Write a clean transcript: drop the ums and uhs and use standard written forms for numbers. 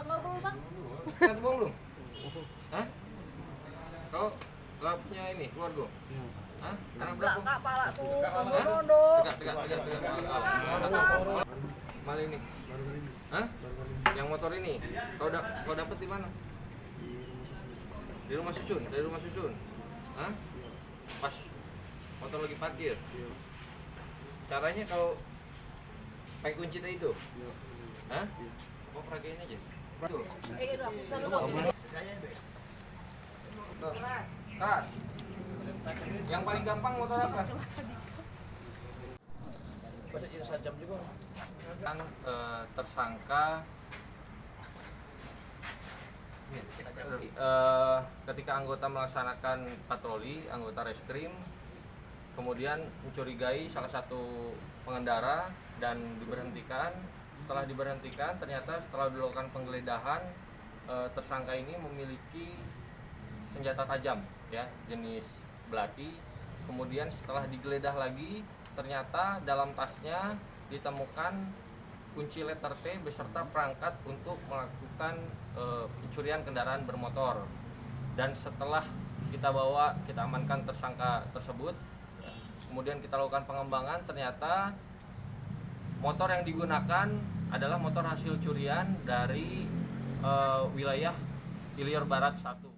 ngobrol bang. Kan buang belum? Hah? Kau lapnya ini keluar gua? Hah? Anak berapa? Enggak pala tuh. Hah? Nondo. Tegak. Mal ini. Hah? Yang motor ini. Kau dapat di mana? Di rumah susun. Dari rumah susun. Hah? Pas motor lagi parkir. Caranya kau pakai kunci tadi itu? Hah? Kau peragain aja. Betul. Keras. Yang paling gampang motor apa? Masa jadi sajam juga? Kan tersangka ketika anggota melaksanakan patroli, anggota reskrim kemudian mencurigai salah satu pengendara dan diberhentikan. Setelah diberhentikan, ternyata setelah dilakukan penggeledahan, tersangka ini memiliki senjata tajam, ya, jenis belati. Kemudian setelah digeledah lagi, ternyata dalam tasnya ditemukan kunci letter T beserta perangkat untuk melakukan pencurian kendaraan bermotor. Dan setelah kita amankan tersangka tersebut, kemudian kita lakukan pengembangan, ternyata motor yang digunakan adalah motor hasil curian dari wilayah Ilir Barat 1.